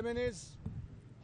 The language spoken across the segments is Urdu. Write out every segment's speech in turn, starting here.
MNAs,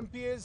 MPAs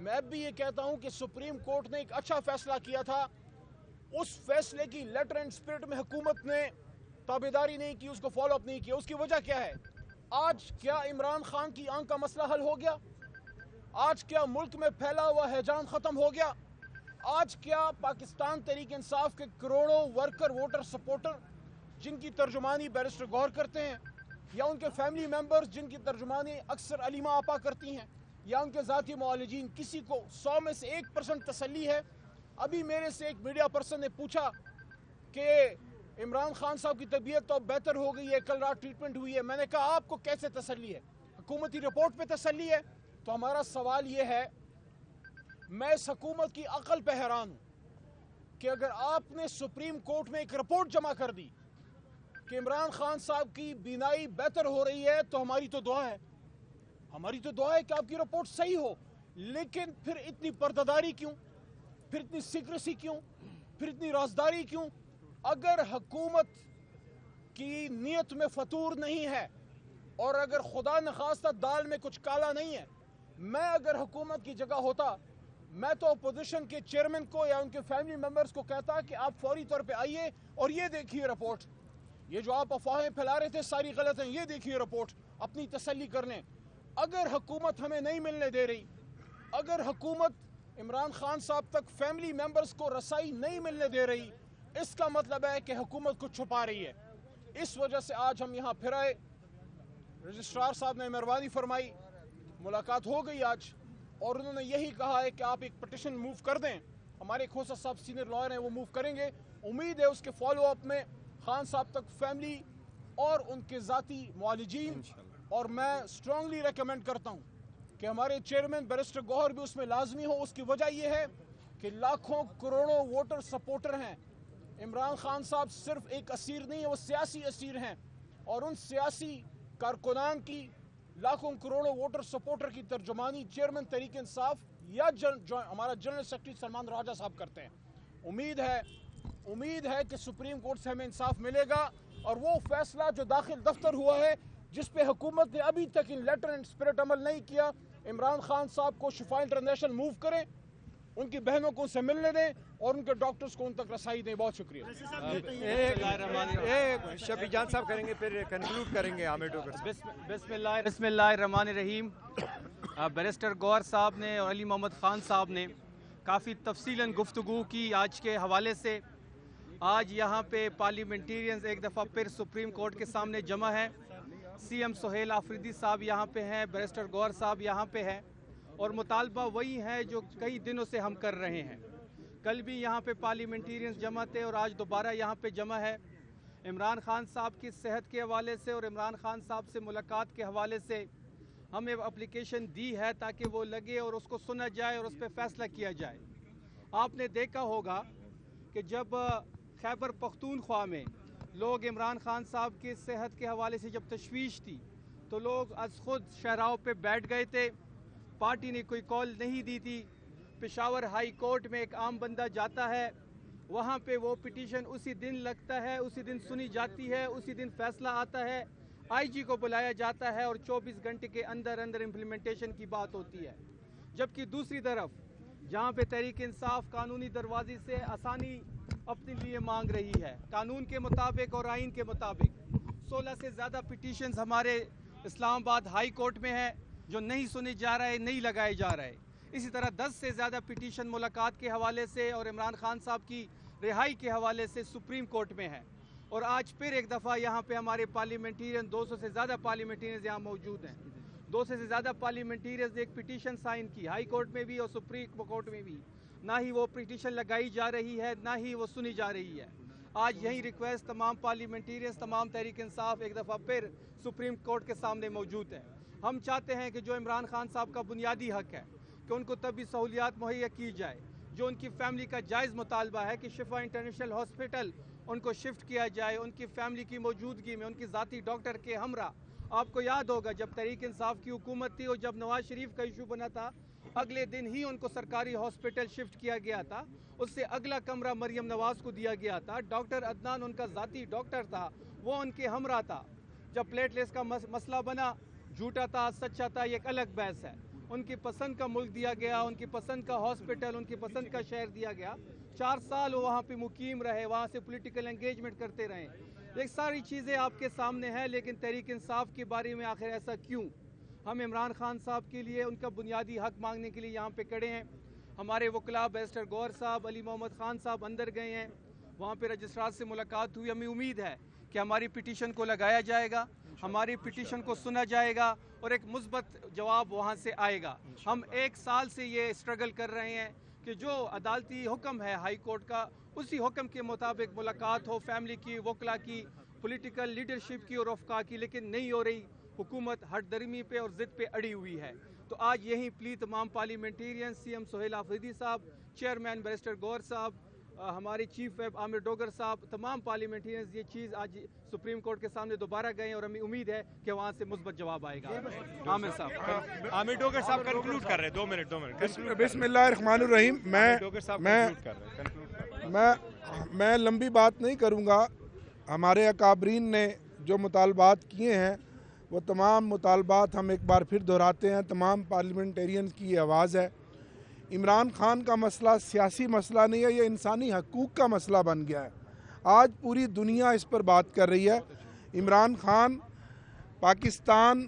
میں بھی یہ کہتا ہوں کہ سپریم کورٹ نے ایک اچھا فیصلہ کیا تھا. اس فیصلے کی لیٹر اینڈ اسپرٹ میں حکومت نے تابعداری نہیں کی, اس کو فالو اپ نہیں کیا. اس کی وجہ کیا ہے؟ آج کیا عمران خان کی آنکھ کا مسئلہ حل ہو گیا؟ آج کیا ملک میں پھیلا ہوا ہیجان ختم ہو گیا؟ آج کیا پاکستان تحریک انصاف کے کروڑوں ورکر ووٹر سپورٹر جن کی ترجمانی بیرسٹر گوہر کرتے ہیں, یا ان کے فیملی ممبرز جن کی ترجمانی اکثر علیمہ آپا کرتی ہیں, یا ان کے ذاتی معالجین, کسی کو 100 میں سے 1% تسلی ہے؟ ابھی میرے سے ایک میڈیا پرسن نے پوچھا کہ عمران خان صاحب کی طبیعت تو بہتر ہو گئی ہے, کل رات ٹریٹمنٹ ہوئی ہے. میں نے کہا آپ کو کیسے تسلی ہے؟ حکومتی رپورٹ پہ تسلی ہے؟ تو ہمارا سوال یہ ہے, میں اس حکومت کی عقل پہ حیران ہوں کہ اگر آپ نے سپریم کورٹ میں ایک رپورٹ جمع کر دی کہ عمران خان صاحب کی بینائی بہتر ہو رہی ہے, تو ہماری تو دعا ہے, ہماری تو دعا ہے کہ آپ کی رپورٹ صحیح ہو. لیکن پھر اتنی پردہ کیوں؟ پھر اتنی سیکریسی کیوں؟ پھر اتنی رازداری کیوں؟ اگر حکومت کی نیت میں فطور نہیں ہے, اور اگر خدا نخواستہ دال میں کچھ کالا نہیں ہے, میں اگر حکومت کی جگہ ہوتا, میں تو اپوزیشن کے چیئرمین کو یا ان کے فیملی ممبرز کو کہتا کہ آپ فوری طور پہ آئیے اور یہ دیکھیے رپورٹ, یہ جو آپ افواہیں پھیلا رہے تھے ساری غلط ہیں, یہ دیکھیے رپورٹ, اپنی تسلی کر لیں. اگر حکومت ہمیں نہیں ملنے دے رہی, اگر حکومت عمران خان صاحب تک فیملی ممبرز کو رسائی نہیں ملنے دے رہی, اس کا مطلب ہے کہ حکومت کو چھپا رہی ہے. اس وجہ سے آج ہم یہاں پھر آئے. رجسٹرار صاحب نے مہربانی فرمائی, ملاقات ہو گئی آج, اور انہوں نے یہی کہا ہے کہ آپ ایک پٹیشن موو کر دیں. ہمارے کھوسا صاحب سینئر لائر ہیں, وہ موو کریں گے. امید ہے اس کے فالو اپ میں خان صاحب تک فیملی اور ان کے ذاتی معالجین, اور میں اسٹرانگلی ریکمینڈ کرتا ہوں کہ ہمارے چیئرمین بیرسٹر گوہر بھی اس میں لازمی ہو. اس کی وجہ یہ ہے کہ لاکھوں کروڑوں ووٹر سپورٹر ہیں. عمران خان صاحب صرف ایک اسیر نہیں ہے, وہ سیاسی اسیر ہیں, اور ان سیاسی کارکنان کی لاکھوں کروڑوں ووٹر سپورٹر کی ترجمانی چیئرمین تحریک انصاف یا ہمارا جنرل سیکرٹری سلمان راجہ صاحب کرتے ہیں. امید ہے کہ سپریم کورٹ سے ہمیں انصاف ملے گا, اور وہ فیصلہ جو داخل دفتر ہوا ہے جس پہ حکومت نے ابھی تک ان لیٹر اینڈ اسپرٹ عمل نہیں کیا, عمران خان صاحب کو شفا انٹرنیشنل موو کریں, ان کی بہنوں کو ان سے ملنے دیں, اور ان کے ڈاکٹرز کو ان تک رسائی دیں. بہت شکریہ. شفیع جان صاحب کریں گے, پھر کنکلوڈ کریں گے حامد ڈوگر. بسم اللہ الرحمن الرحیم. بیرسٹر گوہر صاحب نے اور علی محمد خان صاحب نے کافی تفصیلاً گفتگو کی آج کے حوالے سے. آج یہاں پہ پارلیمنٹیرینز ایک دفعہ پھر سپریم کورٹ کے سامنے جمع ہیں. سی ایم سہیل آفریدی صاحب یہاں پہ ہیں, بیرسٹر گوہر صاحب یہاں پہ ہیں, اور مطالبہ وہی ہے جو کئی دنوں سے ہم کر رہے ہیں. کل بھی یہاں پہ پارلیمنٹیرینز جمع تھے, اور آج دوبارہ یہاں پہ جمع ہے. عمران خان صاحب کی صحت کے حوالے سے اور عمران خان صاحب سے ملاقات کے حوالے سے ہمیں اپلیکیشن دی ہے تاکہ وہ لگے اور اس کو سنا جائے اور اس پہ فیصلہ کیا جائے. آپ نے دیکھا ہوگا کہ جب خیبر پختونخوا میں لوگ عمران خان صاحب کی صحت کے حوالے سے جب تشویش تھی, تو لوگ از خود شہراؤں پہ بیٹھ گئے تھے. پارٹی نے کوئی کال نہیں دی تھی. پشاور ہائی کورٹ میں ایک عام بندہ جاتا ہے, وہاں پہ وہ پٹیشن اسی دن لگتا ہے, اسی دن سنی جاتی ہے, اسی دن فیصلہ آتا ہے, آئی جی کو بلایا جاتا ہے, اور 24 گھنٹے کے اندر امپلیمنٹیشن کی بات ہوتی ہے. جبکہ دوسری طرف جہاں پہ تحریک انصاف قانونی دروازے سے آسانی اپنے لیے مانگ رہی ہے, قانون کے مطابق اور آئین کے مطابق 16 سے زیادہ پٹیشنز ہمارے اسلام آباد ہائی کورٹ میں ہے جو نہیں سنے جا رہے, نہیں لگائے جا رہے. اسی طرح 10 سے زیادہ پٹیشن ملاقات کے حوالے سے اور عمران خان صاحب کی رہائی کے حوالے سے سپریم کورٹ میں ہے. اور آج پھر ایک دفعہ یہاں پہ ہمارے پارلیمنٹیرین 200 سے زیادہ پارلیمنٹیرینز یہاں موجود ہیں. 200 سے زیادہ پارلیمنٹیرینز نے ایک پٹیشن سائن کی ہائی کورٹ میں بھی اور سپریم کورٹ میں بھی. نہ ہی وہ پٹیشن لگائی جا رہی ہے, نہ ہی وہ سنی جا رہی ہے. آج یہی ریکویسٹ تمام پارلیمنٹیرینز, تمام تحریک انصاف ایک دفعہ پھر سپریم کورٹ کے سامنے موجود ہے. ہم چاہتے ہیں کہ جو عمران خان صاحب کا بنیادی حق ہے کہ ان کو طبی سہولیات مہیا کی جائے, جو ان کی فیملی کا جائز مطالبہ ہے کہ شفا انٹرنیشنل ہاسپٹل ان کو شفٹ کیا جائے, ان کی فیملی کی موجودگی میں, ان کی ذاتی ڈاکٹر کے ہمراہ. آپ کو یاد ہوگا جب تحریک انصاف کی حکومت تھی اور جب نواز شریف کا ایشو بنا تھا, اگلے دن ہی ان کو سرکاری ہاسپٹل شفٹ کیا گیا تھا. اس سے اگلا کمرہ مریم نواز کو دیا گیا تھا. ڈاکٹر عدنان ان کا ذاتی ڈاکٹر تھا, وہ ان کے ہمراہ تھا. جب پلیٹلیٹس کا مسئلہ بنا, جھوٹا تھا سچا تھا یہ ایک الگ بحث ہے. ان کی پسند کا ملک دیا گیا، ان کی پسند کا ہاسپٹل، ان کی پسند کا شہر دیا گیا، 4 سال وہ وہاں پہ مقیم رہے، وہاں سے پولیٹیکل انگیجمنٹ کرتے رہے. یہ ساری چیزیں آپ کے سامنے ہیں، لیکن تحریک انصاف کے بارے میں آخر ایسا کیوں؟ ہم عمران خان صاحب کے لیے ان کا بنیادی حق مانگنے کے لیے یہاں پہ کھڑے ہیں. ہمارے وکلاء بیرسٹر گور صاحب، علی محمد خان صاحب اندر گئے ہیں، وہاں پہ رجسٹرار سے ملاقات ہوئی. ہمیں امید ہے کہ ہماری پٹیشن کو لگایا جائے گا، ہماری پٹیشن کو سنا جائے گا اور ایک مثبت جواب وہاں سے آئے گا. ہم 1 سال سے یہ اسٹرگل کر رہے ہیں کہ جو عدالتی حکم ہے ہائی کورٹ کا، اسی حکم کے مطابق ملاقات ہو، فیملی کی، وکلاء کی، پولیٹیکل لیڈرشپ کی اور افقا کی، لیکن نہیں ہو رہی. حکومت ہٹ درمی پہ اور ضد پہ اڑی ہوئی ہے. تو آج یہیں پلی تمام parliamentarian, C M Sohail Afridi صاحب، چیئرمین بیرسٹر گور صاحب، ہمارے چیف ویب عامر ڈوگر صاحب، تمام پارلیمنٹیرینز یہ چیز آج سپریم کورٹ کے سامنے دوبارہ گئے اور ہمیں امید ہے کہ وہاں سے مثبت جواب آئے گا. عامر صاحب. عامر ڈوگر صاحب کنکلوڈ کر رہے ہیں. 2 منٹ. بسم اللہ الرحمن الرحیم. میں لمبی بات نہیں کروں گا. ہمارے اکابرین نے جو مطالبات کیے ہیں وہ تمام مطالبات ہم ایک بار پھر دہراتے ہیں. تمام پارلیمنٹیرینز کی یہ آواز ہے. عمران خان کا مسئلہ سیاسی مسئلہ نہیں ہے، یہ انسانی حقوق کا مسئلہ بن گیا ہے. آج پوری دنیا اس پر بات کر رہی ہے. عمران خان پاکستان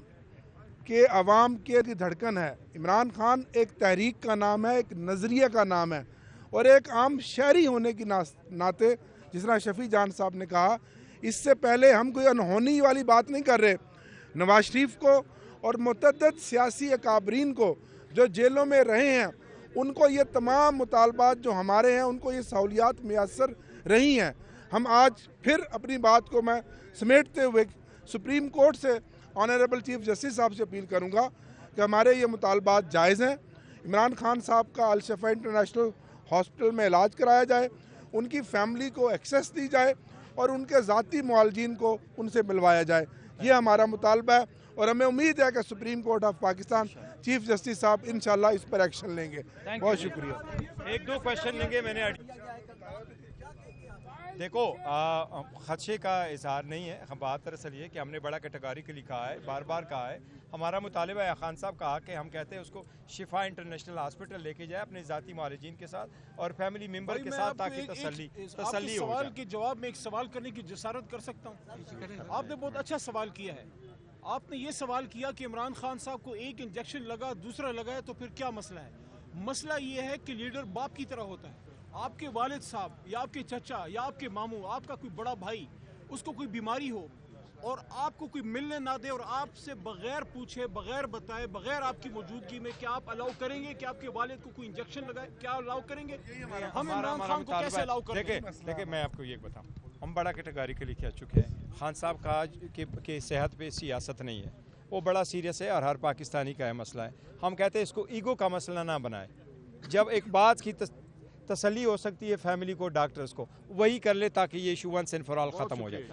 کے عوام کی دھڑکن ہے. عمران خان ایک تحریک کا نام ہے، ایک نظریہ کا نام ہے، اور ایک عام شہری ہونے کی ناطے جس طرح شفیع جان صاحب نے کہا، اس سے پہلے ہم کوئی انہونی والی بات نہیں کر رہے. نواز شریف کو اور متعدد سیاسی اکابرین کو جو جیلوں میں رہے ہیں، ان کو یہ تمام مطالبات جو ہمارے ہیں ان کو یہ سہولیات میسر رہی ہیں. ہم آج پھر اپنی بات کو میں سمیٹتے ہوئے سپریم کورٹ سے آنریبل چیف جسٹس صاحب سے اپیل کروں گا کہ ہمارے یہ مطالبات جائز ہیں. عمران خان صاحب کا الشفا انٹرنیشنل ہاسپٹل میں علاج کرایا جائے، ان کی فیملی کو ایکسیس دی جائے اور ان کے ذاتی معالجین کو ان سے ملوایا جائے. یہ ہمارا مطالبہ ہے اور ہمیں امید ہے کہ supreme court of Pakistan chief justice صاحب انشاءاللہ اس پر ایکشن لیں گے. بہت شکریہ. 1-2 کویشچن لیں گے. میں نے دیکھو خدشے کا اظہار نہیں ہے. بات دراصل یہ کہ ہم نے بڑا کیٹیگوریکلی کہا ہے، بار بار کہا ہے. ہمارا مطالبہ ہے، خان صاحب کہا کہ ہم کہتے ہیں اس کو شفا انٹرنیشنل ہاسپٹل لے کے جائے اپنے ذاتی معالجین کے ساتھ اور فیملی ممبر کے ساتھ، تاکہ تسلی ہو سوال جائے. کے جواب میں ایک سوال کرنے کی جسارت کر سکتا ہوں. آپ نے بہت اچھا سوال کیا ہے. آپ نے یہ سوال کیا کہ عمران خان صاحب کو ایک انجیکشن لگا، دوسرا لگا ہے، تو پھر کیا مسئلہ ہے؟ مسئلہ یہ ہے کہ لیڈر باپ کی طرح ہوتا ہے. آپ کے والد صاحب یا آپ کے چچا یا آپ کے ماموں، آپ کا کوئی بڑا بھائی، اس کو کوئی بیماری ہو اور آپ کو کوئی ملنے نہ دے اور آپ سے بغیر پوچھے، بغیر بتائے، بغیر آپ کی موجودگی میں، کیا آپ الاؤ کریں گے کہ آپ کے والد کو کوئی انجیکشن لگائے؟ کیا الاؤ کریں گے؟ ہم عمران خان کو کیسے الاؤ کریں گے؟ دیکھیں میں آپ کو یہ بتاؤں، ہم بڑا کیٹیگوریکلی کہہ چکے ہیں. خان صاحب کہا کہ صحت پہ سیاست نہیں ہے، وہ بڑا سیریس ہے اور ہر پاکستانی کا ہے مسئلہ ہے. ہم کہتے ہیں اس کو ایگو کا مسئلہ نہ بنائے. جب ایک بات کی تسلی ہو سکتی ہے فیملی کو، ڈاکٹرز کو، وہی کر لے تاکہ یہ issue once and for all ختم ہو جائے.